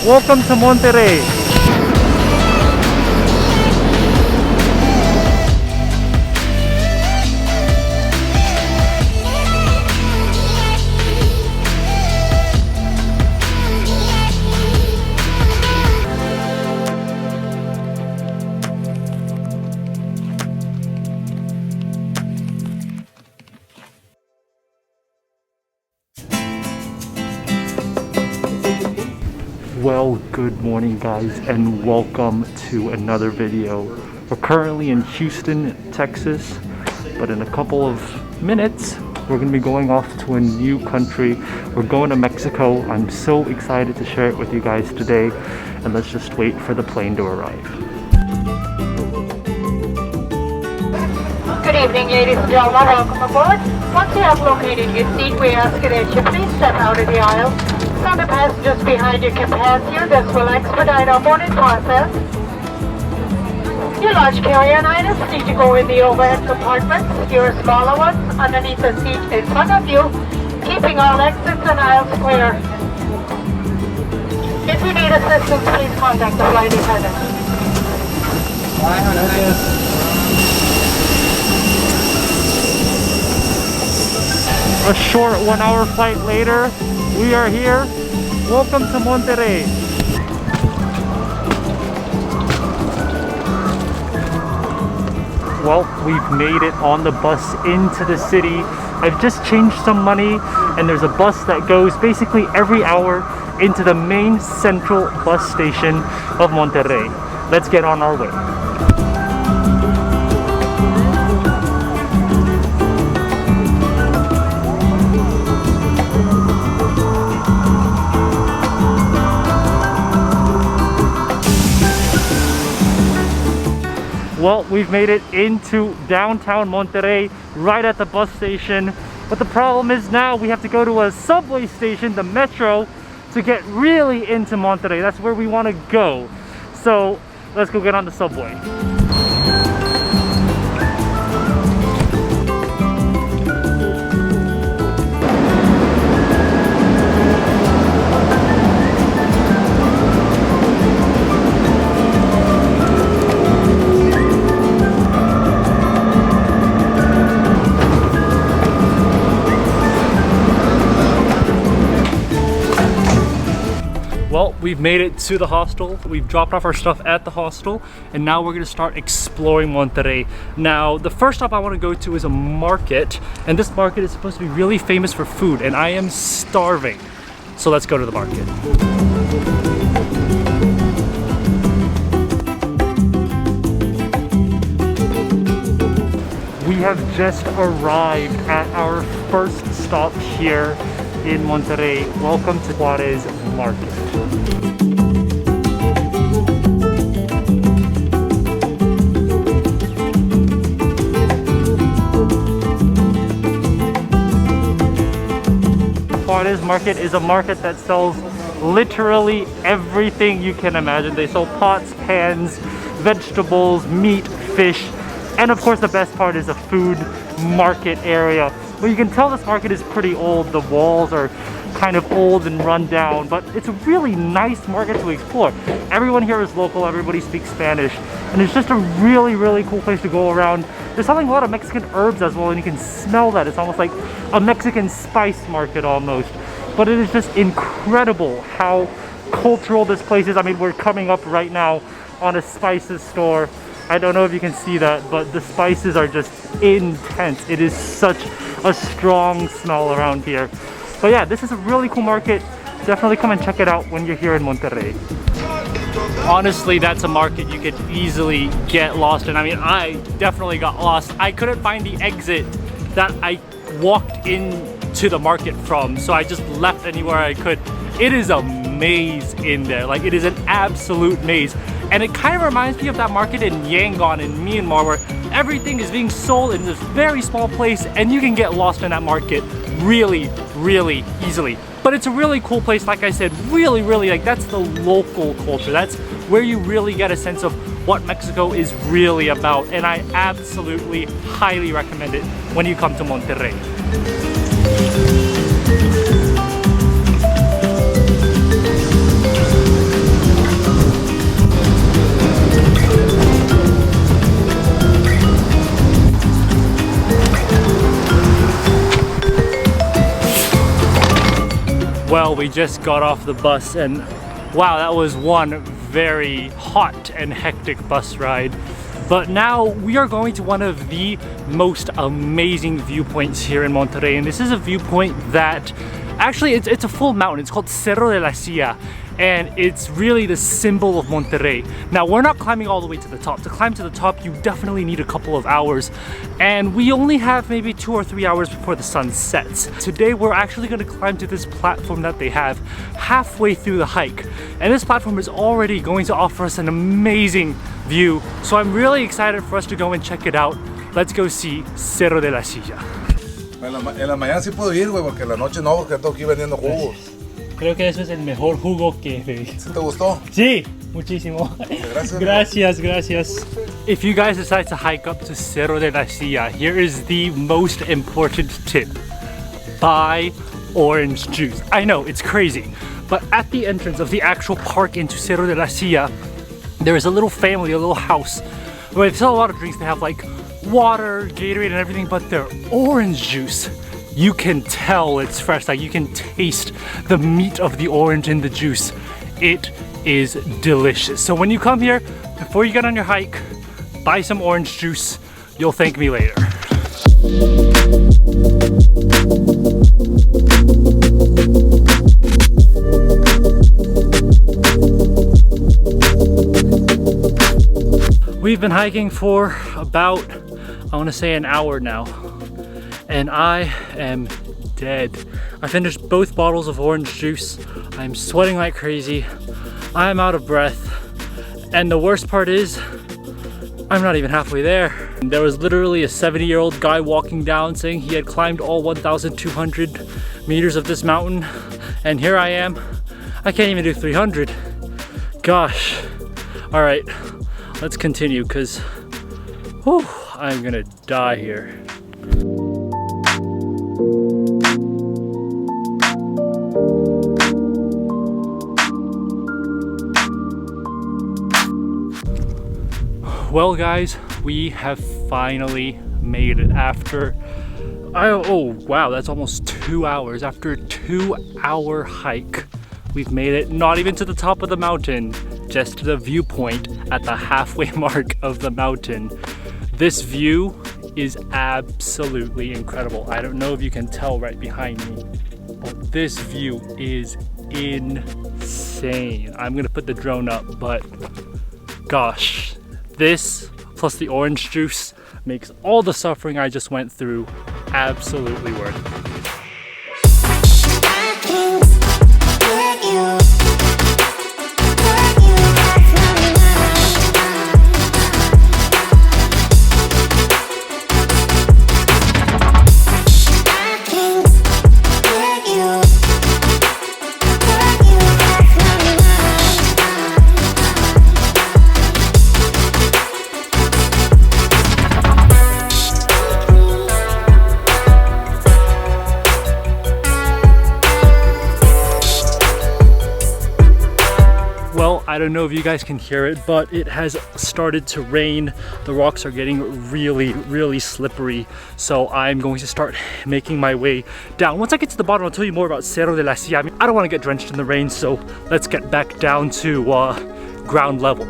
Welcome to Monterrey. Well, good morning guys, and welcome to another video. We're currently in Houston, Texas, but in a couple of minutes we're going to be going off to a new country. We're going to Mexico. I'm so excited to share it with you guys today, and let's just wait for the plane to arrive. Good evening, ladies and gentlemen. Welcome aboard. Once you have located your seat, we ask that you please step out of the aisle so the passengers behind you can pass you. This will expedite our boarding process. Your large carry-on items need to go in the overhead compartments. Your smaller ones underneath the seat in front of you, keeping all exits and aisles clear. If you need assistance, please contact the flight attendant. A short 1 hour flight later, we are here. Welcome to Monterrey. Well, we've made it on the bus into the city. I've just changed some money, and there's a bus that goes basically every hour into the main central bus station of Monterrey. Let's get on our way. Well, we've made it into downtown Monterrey, right at the bus station. But the problem is now we have to go to a subway station, the metro, to get really into Monterrey. That's where we want to go. So let's go get on the subway. Well, we've made it to the hostel. We've dropped off our stuff at the hostel, and now we're gonna start exploring Monterrey. Now, the first stop I wanna go to is a market, and this market is supposed to be really famous for food, and I am starving. So let's go to the market. We have just arrived at our first stop here in Monterrey. Welcome to Juarez Market. Juarez Market is a market that sells literally everything you can imagine. They sell pots, pans, vegetables, meat, fish, and of course the best part is a food market area. Well, you can tell this market is pretty old. The walls are kind of old and run down, but it's a really nice market to explore. Everyone here is local, everybody speaks Spanish, and it's just a really, really cool place to go around. They're selling a lot of Mexican herbs as well, and you can smell that. It's almost like a Mexican spice market almost. But it is just incredible how cultural this place is. I mean, we're coming up right now on a spices store. I don't know if you can see that, but the spices are just intense. It is such a strong smell around here. But yeah, this is a really cool market. Definitely come and check it out when you're here in Monterrey. Honestly, that's a market you could easily get lost in. I mean, I definitely got lost. I couldn't find the exit that I walked into the market from, so I just left anywhere I could. It is a maze in there. Like, it is an absolute maze. And it kind of reminds me of that market in Yangon in Myanmar, where everything is being sold in this very small place and you can get lost in that market really, really easily. But it's a really cool place, like I said, really, like, that's the local culture. That's where you really get a sense of what Mexico is really about. And I absolutely highly recommend it when you come to Monterrey. Well, we just got off the bus and wow, that was one very hot and hectic bus ride. But now we are going to one of the most amazing viewpoints here in Monterrey, and this is a viewpoint that actually it's a full mountain. It's called Cerro de La Silla, and it's really the symbol of Monterrey. Now, we're not climbing all the way to the top. To climb to the top, you definitely need a couple of hours, and we only have maybe 2 or 3 hours before the sun sets. Today, we're actually going to climb to this platform that they have halfway through the hike, and this platform is already going to offer us an amazing view. So I'm really excited for us to go and check it out. Let's go see Cerro de la Silla. En la mañana sí puedo ir, güey, porque en la noche no, porque ando aquí vendiendo jugos. Creo que eso es el mejor jugo que bebí. ¿Sí te gustó? Sí, muchísimo. Gracias. Gracias, gracias. If you guys decide to hike up to Cerro de la Silla, here is the most important tip. Buy orange juice. I know, it's crazy, but at the entrance of the actual park into Cerro de la Silla, there is a little family, a little house, where they sell a lot of drinks. They have like water, Gatorade and everything, but their orange juice, you can tell it's fresh. Like, you can taste the meat of the orange in the juice. It is delicious. So when you come here, before you get on your hike, buy some orange juice. You'll thank me later. We've been hiking for about, I want to say, an hour now, and I am dead. I finished both bottles of orange juice. I'm sweating like crazy. I'm out of breath, and the worst part is I'm not even halfway there. There was literally a 70-year-old guy walking down saying he had climbed all 1,200 meters of this mountain, and here I am. I can't even do 300. Gosh. All right. Let's continue, because I'm gonna die here. Well guys, we have finally made it after, oh wow, that's almost 2 hours. After a 2-hour hike, we've made it not even to the top of the mountain, just to the viewpoint at the halfway mark of the mountain. This view is absolutely incredible. I don't know if you can tell right behind me, but this view is insane. I'm gonna put the drone up, but gosh, this plus the orange juice makes all the suffering I just went through absolutely worth it. I don't know if you guys can hear it, but it has started to rain. The rocks are getting really slippery. So I'm going to start making my way down. Once I get to the bottom, I'll tell you more about Cerro de la Silla. I mean, I don't want to get drenched in the rain, so let's get back down to ground level.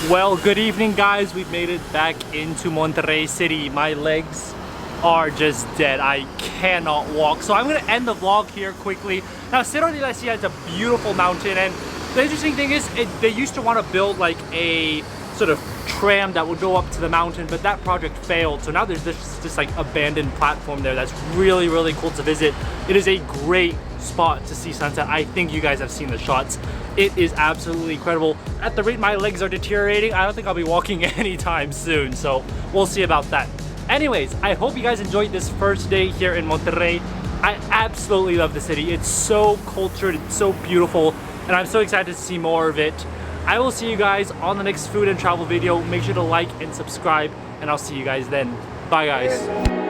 Well, good evening guys. We've made it back into Monterrey City. My legs are just dead. I cannot walk. So I'm gonna end the vlog here quickly. Now, Cerro de la Silla is a beautiful mountain, and the interesting thing is they used to want to build like a sort of tram that would go up to the mountain, but that project failed. So now there's this like abandoned platform there that's really cool to visit. It is a great spot to see sunset. I think you guys have seen the shots. It is absolutely incredible. At the rate my legs are deteriorating, I don't think I'll be walking anytime soon, so we'll see about that. Anyways, I hope you guys enjoyed this first day here in Monterrey. I absolutely love the city. It's so cultured, it's so beautiful, and I'm so excited to see more of it. I will see you guys on the next food and travel video. Make sure to like and subscribe, and I'll see you guys then. Bye guys.